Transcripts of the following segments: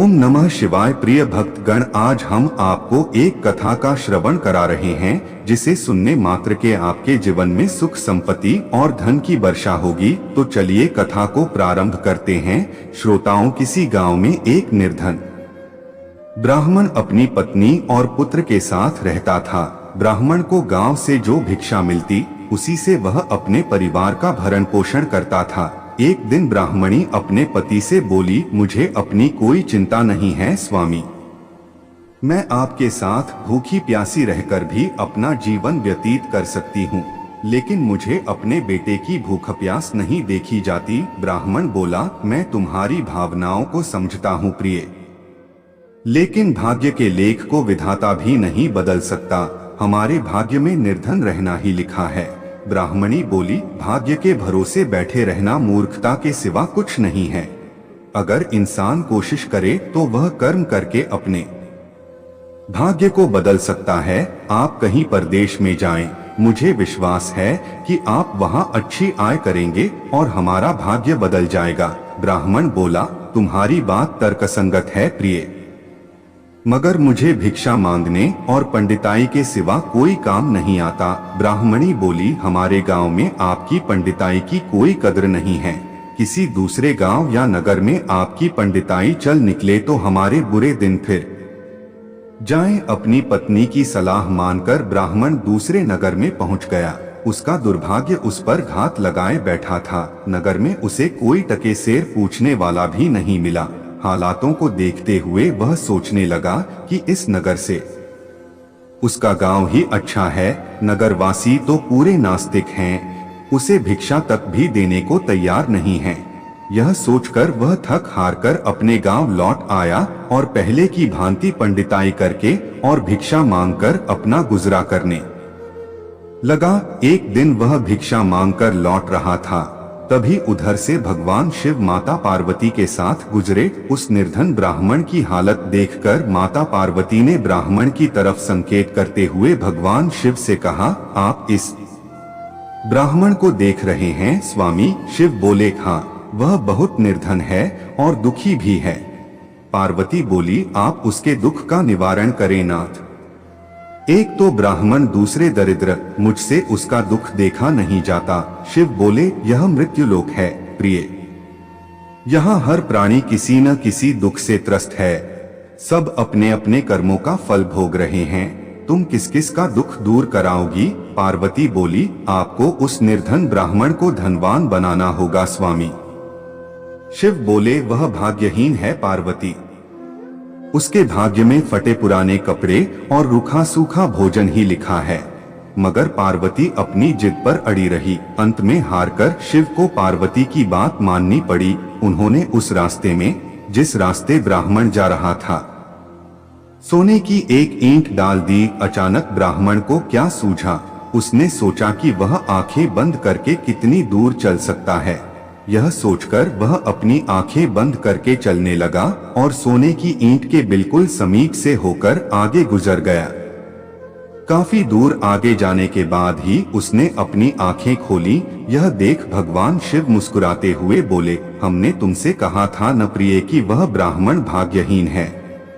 ओम नमः शिवाय। प्रिय भक्तगण, आज हम आपको एक कथा का श्रवण करा रहे हैं जिसे सुनने मात्र के आपके जीवन में सुख, संपत्ति और धन की वर्षा होगी। तो चलिए कथा को प्रारंभ करते हैं। श्रोताओं, किसी गांव में एक निर्धन ब्राह्मण अपनी पत्नी और पुत्र के साथ रहता था। ब्राह्मण को गांव से जो भिक्षा मिलती उसी से वह अपने परिवार का भरण पोषण करता था। एक दिन ब्राह्मणी अपने पति से बोली, मुझे अपनी कोई चिंता नहीं है स्वामी, मैं आपके साथ भूखी प्यासी रहकर भी अपना जीवन व्यतीत कर सकती हूँ, लेकिन मुझे अपने बेटे की भूख प्यास नहीं देखी जाती। ब्राह्मण बोला, मैं तुम्हारी भावनाओं को समझता हूँ प्रिय, लेकिन भाग्य के लेख को विधाता भी नहीं बदल सकता। हमारे भाग्य में निर्धन रहना ही लिखा है। ब्राह्मणी बोली, भाग्य के भरोसे बैठे रहना मूर्खता के सिवा कुछ नहीं है। अगर इंसान कोशिश करे तो वह कर्म करके अपने भाग्य को बदल सकता है। आप कहीं परदेश में जाएं, मुझे विश्वास है कि आप वहां अच्छी आय करेंगे और हमारा भाग्य बदल जाएगा। ब्राह्मण बोला, तुम्हारी बात तर्कसंगत है प्रिय, मगर मुझे भिक्षा मांगने और पंडिताई के सिवा कोई काम नहीं आता। ब्राह्मणी बोली, हमारे गांव में आपकी पंडिताई की कोई कद्र नहीं है। किसी दूसरे गांव या नगर में आपकी पंडिताई चल निकले तो हमारे बुरे दिन फिर जाएं। अपनी पत्नी की सलाह मानकर ब्राह्मण दूसरे नगर में पहुंच गया। उसका दुर्भाग्य उस पर घात लगाए बैठा था। नगर में उसे कोई टके सेर पूछने वाला भी नहीं मिला। हालातों को देखते हुए वह सोचने लगा कि इस नगर से उसका गांव ही अच्छा है। नगरवासी तो पूरे नास्तिक हैं, उसे भिक्षा तक भी देने को तैयार नहीं हैं। यह सोचकर वह थक हार कर अपने गांव लौट आया और पहले की भांति पंडिताई करके और भिक्षा मांगकर अपना गुजरा करने लगा। एक दिन वह भिक्षा मांगकर लौट रहा था, तभी उधर से भगवान शिव माता पार्वती के साथ गुजरे। उस निर्धन ब्राह्मण की हालत देखकर माता पार्वती ने ब्राह्मण की तरफ संकेत करते हुए भगवान शिव से कहा, आप इस ब्राह्मण को देख रहे हैं स्वामी? शिव बोले, हाँ, वह बहुत निर्धन है और दुखी भी है। पार्वती बोली, आप उसके दुख का निवारण करें नाथ। एक तो ब्राह्मण, दूसरे दरिद्र, मुझसे उसका दुख देखा नहीं जाता। शिव बोले, यह मृत्युलोक है प्रिय, यहाँ हर प्राणी किसी न किसी दुख से त्रस्त है। सब अपने अपने कर्मों का फल भोग रहे हैं, तुम किस किस का दुख दूर कराओगी? पार्वती बोली, आपको उस निर्धन ब्राह्मण को धनवान बनाना होगा स्वामी। शिव बोले, वह भाग्यहीन है पार्वती, उसके भाग्य में फटे पुराने कपड़े और रूखा सूखा भोजन ही लिखा है। मगर पार्वती अपनी जिद पर अड़ी रही। अंत में हारकर शिव को पार्वती की बात माननी पड़ी। उन्होंने उस रास्ते में, जिस रास्ते ब्राह्मण जा रहा था, सोने की एक ईंट डाल दी। अचानक ब्राह्मण को क्या सूझा, उसने सोचा कि वह आंखें बंद करके कितनी दूर चल सकता है। यह सोचकर वह अपनी आंखें बंद करके चलने लगा और सोने की ईंट के बिल्कुल समीप से होकर आगे गुजर गया। काफी दूर आगे जाने के बाद ही उसने अपनी आंखें खोली। यह देख भगवान शिव मुस्कुराते हुए बोले, हमने तुमसे कहा था न प्रिय कि वह ब्राह्मण भाग्यहीन है।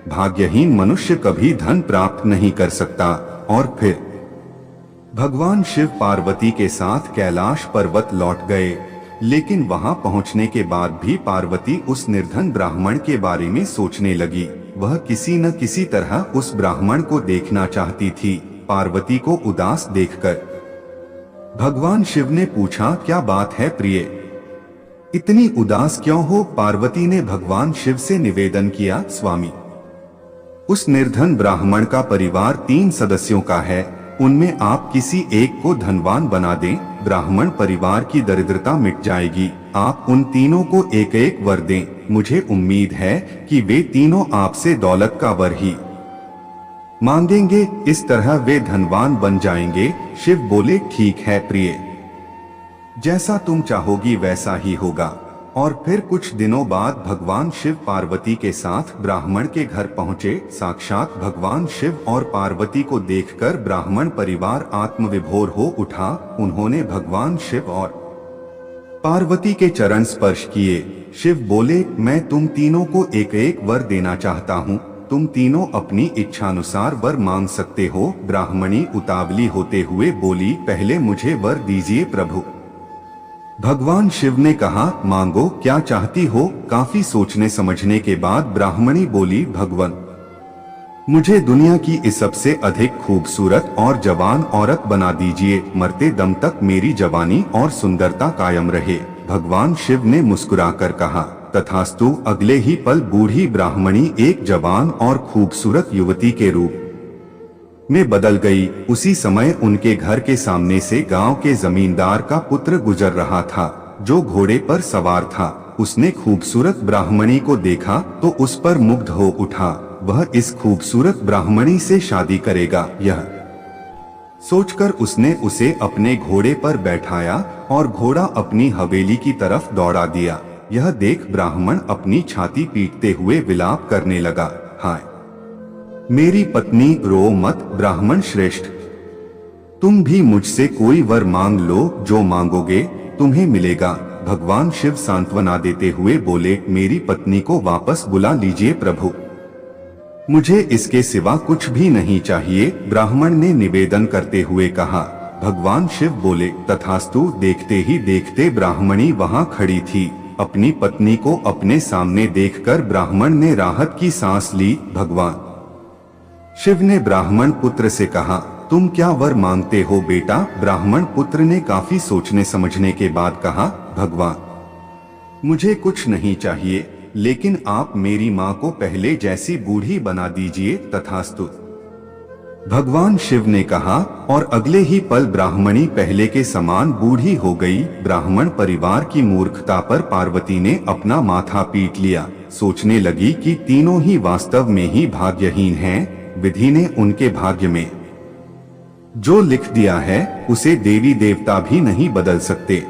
भाग्यहीन मनुष्य कभी धन प्राप्त नहीं कर सकता। और फिर भगवान शिव पार्वती के साथ कैलाश पर्वत लौट गए। लेकिन वहां पहुंचने के बाद भी पार्वती उस निर्धन ब्राह्मण के बारे में सोचने लगी। वह किसी न किसी तरह उस ब्राह्मण को देखना चाहती थी। पार्वती को उदास देखकर भगवान शिव ने पूछा, क्या बात है प्रिय, इतनी उदास क्यों हो? पार्वती ने भगवान शिव से निवेदन किया, स्वामी, उस निर्धन ब्राह्मण का परिवार 3 सदस्यों का है, उनमें आप किसी एक को धनवान बना दें, ब्राह्मण परिवार की दरिद्रता मिट जाएगी। आप उन तीनों को एक एक वर दें। मुझे उम्मीद है कि वे तीनों आपसे दौलत का वर ही मांगेंगे, इस तरह वे धनवान बन जाएंगे। शिव बोले, ठीक है प्रिय, जैसा तुम चाहोगी वैसा ही होगा। और फिर कुछ दिनों बाद भगवान शिव पार्वती के साथ ब्राह्मण के घर पहुंचे। साक्षात भगवान शिव और पार्वती को देखकर ब्राह्मण परिवार आत्मविभोर हो उठा। उन्होंने भगवान शिव और पार्वती के चरण स्पर्श किए। शिव बोले, मैं तुम तीनों को एक एक वर देना चाहता हूँ। तुम तीनों अपनी इच्छानुसार वर मांग सकते हो। ब्राह्मणी उतावली होते हुए बोली, पहले मुझे वर दीजिए प्रभु। भगवान शिव ने कहा, मांगो, क्या चाहती हो? काफी सोचने समझने के बाद ब्राह्मणी बोली, भगवान, मुझे दुनिया की इस सबसे अधिक खूबसूरत और जवान औरत बना दीजिए। मरते दम तक मेरी जवानी और सुंदरता कायम रहे। भगवान शिव ने मुस्कुराकर कहा, तथास्तु। अगले ही पल बूढ़ी ब्राह्मणी एक जवान और खूबसूरत युवती के रूप में बदल गई। उसी समय उनके घर के सामने से गांव के जमींदार का पुत्र गुजर रहा था, जो घोड़े पर सवार था। उसने खूबसूरत ब्राह्मणी को देखा तो उस पर मुग्ध हो उठा। वह इस खूबसूरत ब्राह्मणी से शादी करेगा, यह सोचकर उसने उसे अपने घोड़े पर बैठाया और घोड़ा अपनी हवेली की तरफ दौड़ा दिया। यह देख ब्राह्मण अपनी छाती पीटते हुए विलाप करने लगा, हाय मेरी पत्नी, रो मत ब्राह्मण श्रेष्ठ। तुम भी मुझसे कोई वर मांग लो, जो मांगोगे तुम्हें मिलेगा। भगवान शिव सांत्वना देते हुए बोले, मेरी पत्नी को वापस बुला लीजिए प्रभु, मुझे इसके सिवा कुछ भी नहीं चाहिए। ब्राह्मण ने निवेदन करते हुए कहा। भगवान शिव बोले, तथास्तु। देखते ही देखते ब्राह्मणी वहां खड़ी थी। अपनी पत्नी को अपने सामने देखकर ब्राह्मण ने राहत की सांस ली। भगवान शिव ने ब्राह्मण पुत्र से कहा, तुम क्या वर मांगते हो बेटा? ब्राह्मण पुत्र ने काफी सोचने समझने के बाद कहा, भगवान, मुझे कुछ नहीं चाहिए, लेकिन आप मेरी माँ को पहले जैसी बूढ़ी बना दीजिए। तथास्तु। भगवान शिव ने कहा और अगले ही पल ब्राह्मणी पहले के समान बूढ़ी हो गई। ब्राह्मण परिवार की मूर्खता पर पार्वती ने अपना माथा पीट लिया। सोचने लगी कि तीनों ही वास्तव में ही भाग्यहीन हैं। विधि ने उनके भाग्य में जो लिख दिया है उसे देवी देवता भी नहीं बदल सकते।